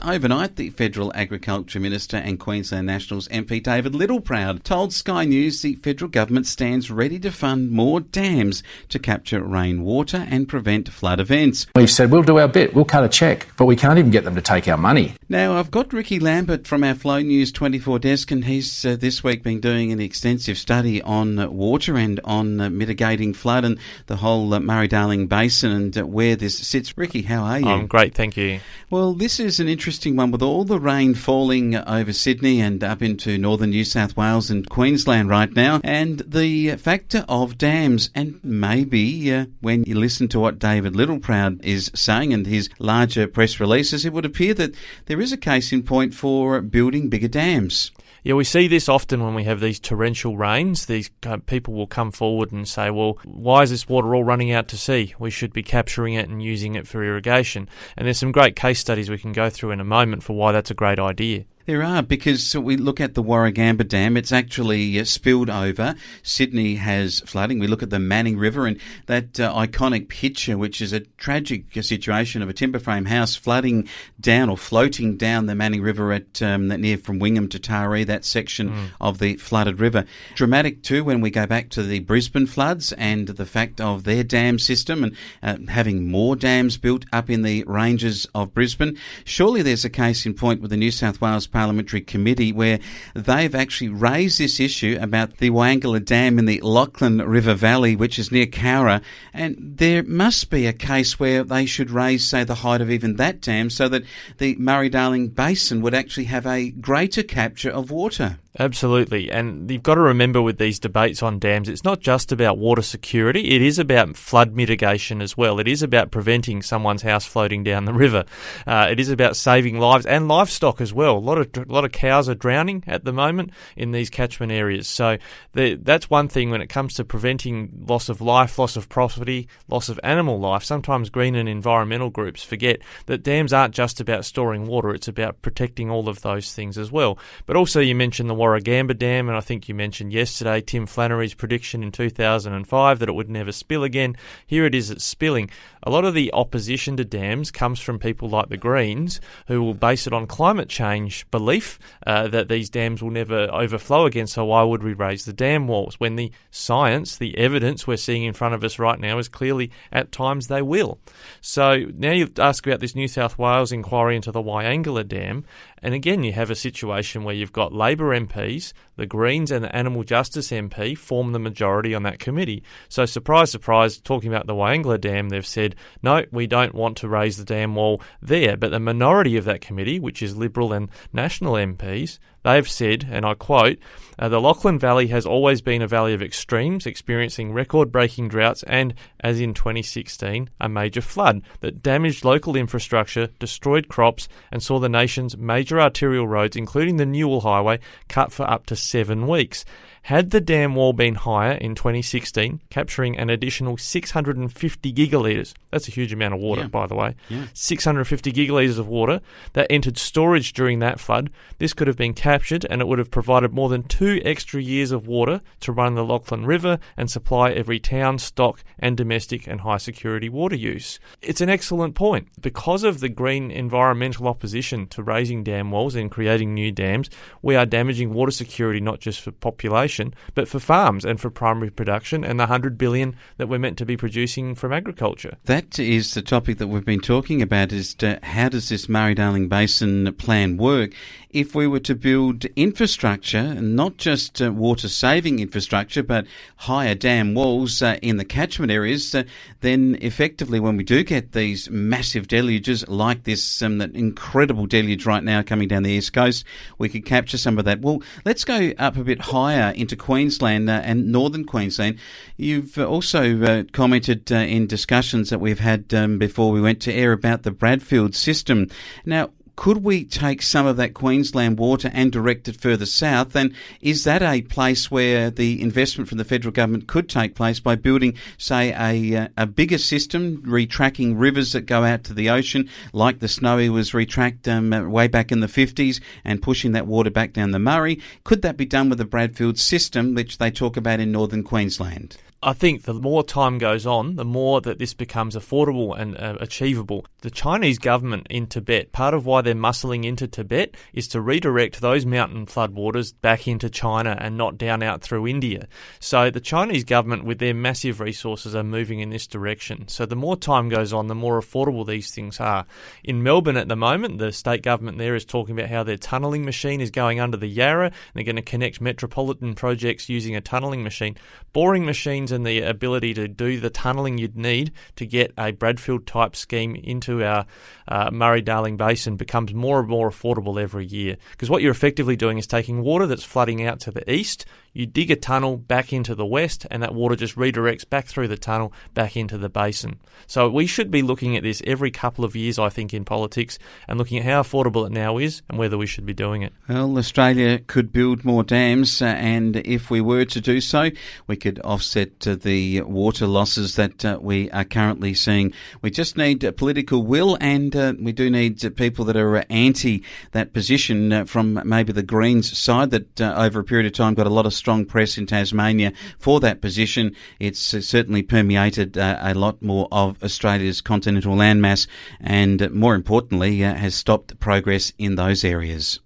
Overnight, the Federal Agriculture Minister and Queensland Nationals MP David Littleproud told Sky News the federal government stands ready to fund more dams to capture rainwater and prevent flood events. We've said we'll do our bit, we'll cut a cheque, but we can't even get them to take our money. Now, I've got Rikki Lambert from our Flow News 24 desk, and he's this week been doing an extensive study on water and on mitigating flood and the whole Murray-Darling Basin and where this sits. Rikki, how are you? I'm great, thank you. Well, this is an interesting one with all the rain falling over Sydney and up into northern New South Wales and Queensland right now, and the factor of dams. And maybe when you listen to what David Littleproud is saying and his larger press releases, it would appear that there is a case in point for building bigger dams. Yeah, we see this often when we have these torrential rains. These people will come forward and say, well, why is this water all running out to sea? We should be capturing it and using it for irrigation. And there's some great case studies we can go through in a moment for why that's a great idea. There are, because we look at the Warragamba Dam, it's actually spilled over. Sydney has flooding. We look at the Manning River and that iconic picture, which is a tragic situation of a timber frame house flooding down or floating down the Manning River at near from Wingham to Taree, that section of the flooded river. Dramatic too when we go back to the Brisbane floods and the fact of their dam system and having more dams built up in the ranges of Brisbane. Surely there's a case in point with the New South Wales Parliamentary Committee where they've actually raised this issue about the Wyangala Dam in the Lachlan River Valley, which is near Cowra, and there must be a case where they should raise, say, the height of even that dam so that the Murray-Darling Basin would actually have a greater capture of water. Absolutely, and you've got to remember with these debates on dams, it's not just about water security, it is about flood mitigation as well. It is about preventing someone's house floating down the river. It is about saving lives and livestock as well. A lot of cows are drowning at the moment in these catchment areas. So that's one thing when it comes to preventing loss of life, loss of property, loss of animal life. Sometimes green and environmental groups forget that dams aren't just about storing water, it's about protecting all of those things as well. But also you mentioned the Warragamba Dam, and I think you mentioned yesterday Tim Flannery's prediction in 2005 that it would never spill again. Here it is, it's spilling. A lot of the opposition to dams comes from people like the Greens who will base it on climate change belief that these dams will never overflow again, so why would we raise the dam walls when the science, the evidence we're seeing in front of us right now is clearly at times they will. So now you ask about this New South Wales inquiry into the Wyangala Dam, and again you have a situation where you've got Labor MPs, the Greens and the Animal Justice MP form the majority on that committee. So surprise, surprise, talking about the Wyangala Dam, they've said, no, we don't want to raise the dam wall there. But the minority of that committee, which is Liberal and National MPs, they've said, and I quote, the Lachlan Valley has always been a valley of extremes, experiencing record-breaking droughts and, as in 2016, a major flood that damaged local infrastructure, destroyed crops, and saw the nation's major arterial roads, including the Newell Highway, cut for up to 7 weeks. Had the dam wall been higher in 2016, capturing an additional 650 gigalitres, that's a huge amount of water, by the way, 650 gigalitres of water that entered storage during that flood, this could have been captured and it would have provided more than 2 extra years of water to run the Lachlan River and supply every town, stock and domestic and high security water use. It's an excellent point. Because of the green environmental opposition to raising dam walls and creating new dams, we are damaging water security not just for population, but for farms and for primary production and the 100 billion that we're meant to be producing from agriculture. That is the topic that we've been talking about, is how does this Murray-Darling Basin plan work? If we were to build infrastructure, not just water-saving infrastructure, but higher dam walls in the catchment areas, then effectively when we do get these massive deluges like this, that incredible deluge right now coming down the east coast, we could capture some of that. Well, let's go up a bit higher into Queensland and northern Queensland. You've also commented in discussions that we've had before we went to air about the Bradfield system. Now, could we take some of that Queensland water and direct it further south? And is that a place where the investment from the federal government could take place by building, say, a bigger system, retracking rivers that go out to the ocean, like the Snowy was retracked way back in the 50s, and pushing that water back down the Murray? Could that be done with the Bradfield system, which they talk about in northern Queensland? I think the more time goes on, the more that this becomes affordable and achievable. The Chinese government in Tibet, part of why they're muscling into Tibet is to redirect those mountain floodwaters back into China and not down out through India. So the Chinese government, with their massive resources, are moving in this direction. So the more time goes on, the more affordable these things are. In Melbourne at the moment, the state government there is talking about how their tunnelling machine is going under the Yarra, and they're going to connect metropolitan projects using a tunnelling machine. Boring machines and the ability to do the tunnelling you'd need to get a Bradfield-type scheme into our Murray-Darling Basin becomes more and more affordable every year. Because what you're effectively doing is taking water that's flooding out to the east, you dig a tunnel back into the west, and that water just redirects back through the tunnel back into the basin. So we should be looking at this every couple of years, I think, in politics, and looking at how affordable it now is and whether we should be doing it. Well, Australia could build more dams, and if we were to do so, we could offset the water losses that we are currently seeing. We just need political will, and we do need people that are anti that position from maybe the Greens side that over a period of time got a lot of strong press in Tasmania for that position. It's certainly permeated a lot more of Australia's continental landmass, and more importantly has stopped progress in those areas.